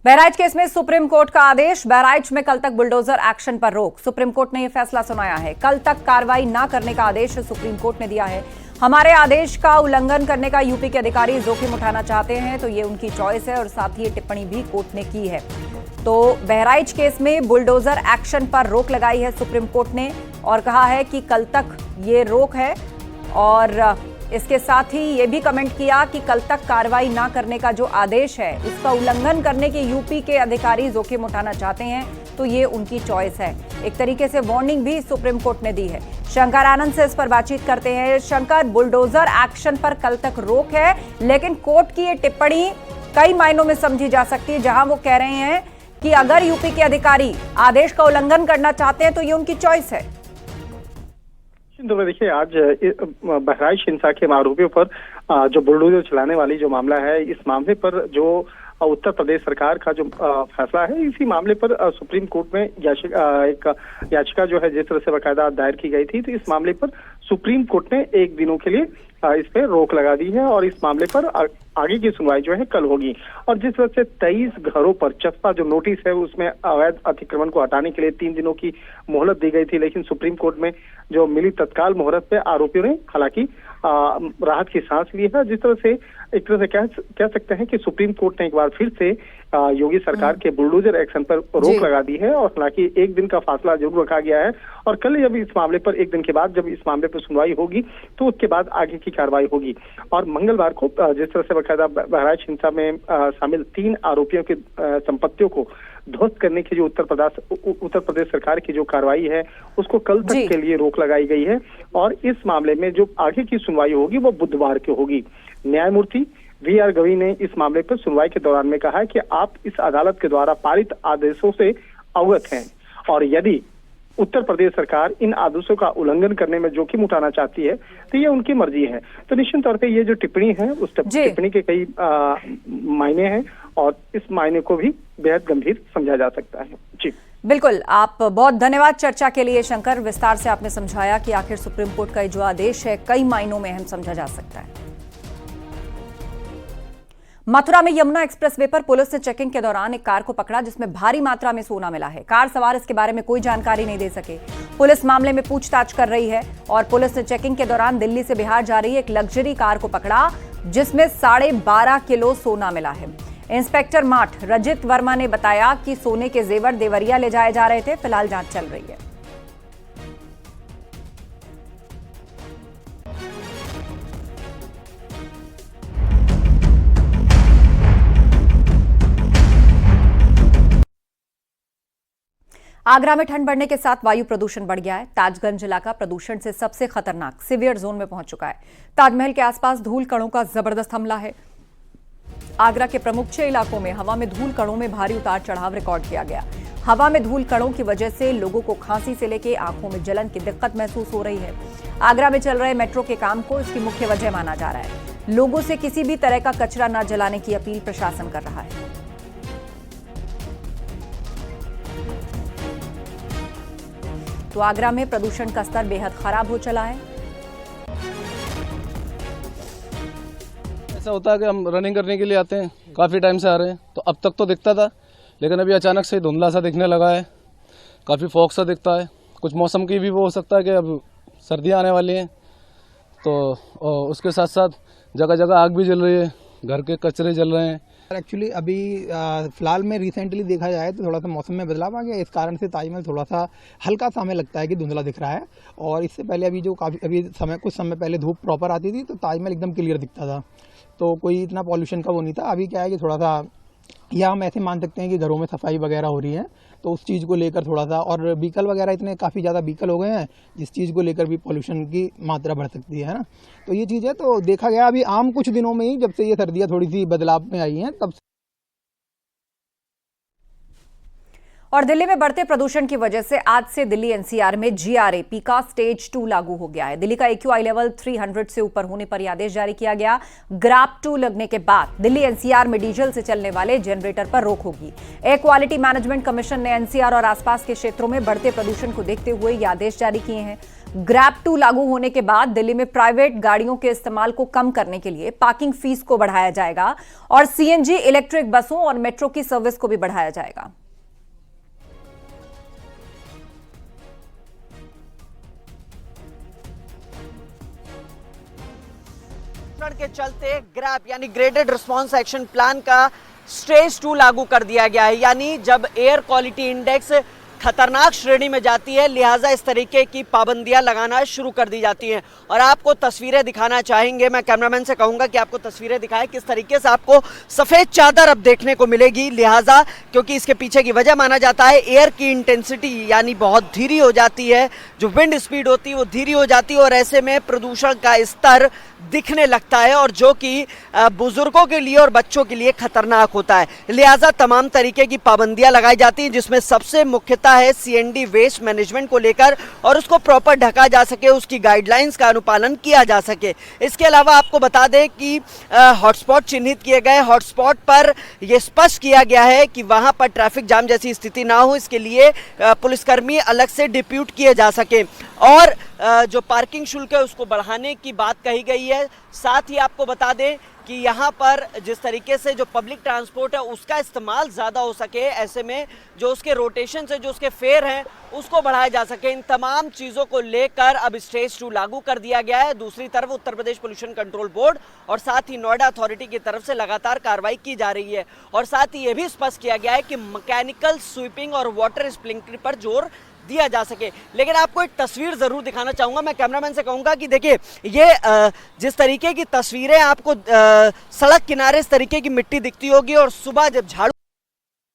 Bahraich case में supreme court का आदेश। बहराइच में कल तक बुलडोजर एक्शन पर रोक। सुप्रीम कोर्ट ने यह फैसला सुनाया है। कल तक कार्रवाई न करने का आदेश सुप्रीम कोर्ट ने दिया है। हमारे आदेश का उल्लंघन करने का यूपी के अधिकारी जोखिम उठाना चाहते हैं तो ये उनकी चॉइस है, और साथ ही ये टिप्पणी भी कोर्ट ने की है। तो बहराइच केस में बुलडोजर एक्शन पर रोक लगाई है सुप्रीम कोर्ट ने, और कहा है कि कल तक ये रोक है। और इसके साथ ही ये भी कमेंट किया कि कल तक कार्रवाई ना करने का जो आदेश है उसका उल्लंघन करने के यूपी के अधिकारी जोखिम उठाना चाहते हैं तो ये उनकी चॉइस है। एक तरीके से वार्निंग भी सुप्रीम कोर्ट ने दी है। शंकर आनंद से इस पर बातचीत करते हैं। शंकर, बुलडोजर एक्शन पर कल तक रोक है, लेकिन कोर्ट की ये टिप्पणी कई मायनों में समझी जा सकती है, जहां वो कह रहे हैं कि अगर यूपी के अधिकारी आदेश का उल्लंघन करना चाहते हैं तो ये उनकी चॉइस है। देखिए, आज बहराइच हिंसा के आरोपियों पर जो बुलडोजर चलाने वाली जो मामला है, इस मामले पर जो उत्तर प्रदेश सरकार का जो फैसला है, इसी मामले पर सुप्रीम कोर्ट में एक याचिका जो है जिस तरह से बाकायदा दायर की गई थी, तो इस मामले पर सुप्रीम कोर्ट ने 1 दिनों के लिए इस पे रोक लगा दी है और इस मामले पर आगे की सुनवाई जो है कल होगी। और जिस तरह से 23 घरों पर चस्पा जो नोटिस है उसमें अवैध अतिक्रमण को हटाने के लिए 3 दिनों की मोहलत दी गई थी, लेकिन सुप्रीम कोर्ट में जो मिली तत्काल मोहलत पे आरोपियों ने हालांकि राहत की सांस ली है। जिस तरह से एक तरह से कह सकते हैं कि सुप्रीम कोर्ट ने एक बार फिर से योगी सरकार के बुलडोजर एक्शन पर रोक लगा दी है, और हालांकि 1 दिन का फासला जरूर रखा गया है। और कल जब इस मामले पर 1 दिन के बाद जब इस मामले पर सुनवाई होगी तो उसके बाद आगे की कार्रवाई होगी। और मंगलवार को जिस तरह से बाकायदा बहराइच हिंसा में शामिल 3 आरोपियों की संपत्तियों को ध्वस्त करने की जो उत्तर प्रदेश सरकार की जो कार्रवाई है उसको कल तक के लिए रोक लगाई गई है। और इस मामले में जो आगे की सुनवाई होगी वो बुधवार की होगी। न्यायमूर्ति VR गवई ने इस मामले पर सुनवाई के दौरान में कहा है कि आप इस अदालत के द्वारा पारित आदेशों से अवगत हैं, और यदि उत्तर प्रदेश सरकार इन आदेशों का उल्लंघन करने में जोखिम उठाना चाहती है तो ये उनकी मर्जी है। तो निश्चित तौर पे ये जो टिप्पणी है उस टिप्पणी के कई मायने हैं, और इस मायने को भी बेहद गंभीर समझा जा सकता है। जी बिल्कुल, आप बहुत धन्यवाद चर्चा के लिए शंकर। विस्तार से आपने समझाया कि आखिर सुप्रीम कोर्ट का जो आदेश है कई मायनों में अहम समझा जा सकता है। मथुरा में यमुना एक्सप्रेसवे पर पुलिस ने चेकिंग के दौरान एक कार को पकड़ा जिसमें भारी मात्रा में सोना मिला है। कार सवार इसके बारे में कोई जानकारी नहीं दे सके। पुलिस मामले में पूछताछ कर रही है, और पुलिस ने चेकिंग के दौरान दिल्ली से बिहार जा रही एक लग्जरी कार को पकड़ा जिसमें 12.5 किलो सोना मिला है। इंस्पेक्टर माठ रजित वर्मा ने बताया कि सोने के जेवर देवरिया ले जाए जा रहे थे। फिलहाल जांच चल रही है। आगरा में ठंड बढ़ने के साथ वायु प्रदूषण बढ़ गया है। ताजगंज इलाका प्रदूषण से सबसे खतरनाक सीवियर जोन में पहुंच चुका है। ताजमहल के आसपास धूल कणों का जबरदस्त हमला है। आगरा के प्रमुख 6 इलाकों में हवा में धूल कणों में भारी उतार चढ़ाव रिकॉर्ड किया गया। हवा में धूल कणों की वजह से लोगों को खांसी से लेकर आंखों में जलन की दिक्कत महसूस हो रही है। आगरा में चल रहे मेट्रो के काम को इसकी मुख्य वजह माना जा रहा है। लोगों से किसी भी तरह का कचरा न जलाने की अपील प्रशासन कर रहा है। तो आगरा में प्रदूषण का स्तर बेहद खराब हो चला है। ऐसा होता है कि हम रनिंग करने के लिए आते हैं, काफी टाइम से आ रहे हैं, तो अब तक तो दिखता था, लेकिन अभी अचानक से धुंधला सा दिखने लगा है, काफी फॉग सा दिखता है। कुछ मौसम की भी वो हो सकता है कि अब सर्दियां आने वाली हैं, तो उसके साथ साथ जगह जगह आग भी जल रही है, घर के कचरे जल रहे हैं। एक्चुअली अभी फिलहाल में रिसेंटली देखा जाए तो थोड़ा सा मौसम में बदलाव आ गया, इस कारण से ताजमहल थोड़ा सा हल्का सा हमें लगता है कि धुंधला दिख रहा है। और इससे पहले अभी जो कुछ समय पहले धूप प्रॉपर आती थी तो ताजमहल एकदम क्लियर दिखता था, तो कोई इतना पॉल्यूशन का वो नहीं था। अभी क्या है कि थोड़ा सा, या हम ऐसे मान सकते हैं कि घरों में सफाई वगैरह हो रही है, तो उस चीज़ को लेकर थोड़ा सा, और व्हीकल वगैरह इतने काफ़ी ज़्यादा व्हीकल हो गए हैं जिस चीज़ को लेकर भी पॉल्यूशन की मात्रा बढ़ सकती है ना। तो ये चीज़ है, तो देखा गया अभी आम कुछ दिनों में ही, जब से ये सर्दियाँ थोड़ी सी बदलाव में आई हैं तब। और दिल्ली में बढ़ते प्रदूषण की वजह से आज से दिल्ली एनसीआर में GRA पीका स्टेज 2 लागू हो गया है। दिल्ली का AQI लेवल 300 से ऊपर होने पर यह आदेश जारी किया गया। ग्राफ 2 लगने के बाद दिल्ली एनसीआर में डीजल से चलने वाले जनरेटर पर रोक होगी। एयर क्वालिटी मैनेजमेंट कमीशन ने एनसीआर और आसपास के क्षेत्रों में बढ़ते प्रदूषण को देखते हुए यह आदेश जारी किए हैं। ग्रैब 2 लागू होने के बाद दिल्ली में प्राइवेट गाड़ियों के इस्तेमाल को कम करने के लिए पार्किंग फीस को बढ़ाया जाएगा और सीएनजी, इलेक्ट्रिक बसों और मेट्रो की सर्विस को भी बढ़ाया जाएगा। के चलते ग्रैब यानी ग्रेडेड रिस्पांस एक्शन प्लान का स्टेज 2 लागू कर दिया गया है। यानी जब एयर क्वालिटी इंडेक्स खतरनाक श्रेणी में जाती है, लिहाजा इस तरीके की पाबंदियां लगाना शुरू कर दी जाती हैं। और आपको तस्वीरें दिखाना चाहेंगे, मैं कैमरामैन से कहूंगा कि आपको तस्वीरें दिखाएं किस तरीके से आपको सफेद चादर अब देखने को मिलेगी। लिहाजा क्योंकि इसके पीछे की वजह माना जाता है एयर की इंटेंसिटी यानी बहुत धीरे हो जाती है, जो विंड स्पीड होती है वो धीरे हो जाती है और ऐसे में प्रदूषण का स्तर दिखने लगता है और जो कि बुजुर्गों के लिए और बच्चों के लिए खतरनाक होता है। लिहाजा तमाम तरीके की पाबंदियां लगाई जाती हैं, जिसमें सबसे मुख्यतः है सीएनडी वेस्ट मैनेजमेंट को लेकर और उसको प्रॉपर ढका जा सके, उसकी गाइडलाइंस का अनुपालन किया जा सके। इसके अलावा आपको बता दें कि हॉटस्पॉट चिन्हित किए गए, हॉटस्पॉट पर यह स्पष्ट किया गया है कि वहां पर ट्रैफिक जाम जैसी स्थिति ना हो, इसके लिए पुलिसकर्मी अलग से डिप्यूट किए जा सके और जो पार्किंग शुल्क है उसको बढ़ाने की बात कही गई है। साथ ही आपको बता दें कि यहाँ पर जिस तरीके से जो पब्लिक ट्रांसपोर्ट है उसका इस्तेमाल ज़्यादा हो सके, ऐसे में जो उसके रोटेशन से जो उसके फेयर हैं उसको बढ़ाया जा सके। इन तमाम चीज़ों को लेकर अब स्टेज 2 लागू कर दिया गया है। दूसरी तरफ Uttar Pradesh pollution control board और साथ ही नोएडा अथॉरिटी की तरफ से लगातार कार्रवाई की जा रही है और साथ ही ये भी स्पष्ट किया गया है कि मैकेनिकल स्वीपिंग और वाटर स्प्रिंकलर पर जोर दिया जा सके। लेकिन आपको एक तस्वीर जरूर दिखाना चाहूंगा, मैं कैमरामैन से कहूंगा कि देखिए ये जिस तरीके की तस्वीरें आपको सड़क किनारे इस तरीके की मिट्टी दिखती होगी और सुबह जब झाड़ू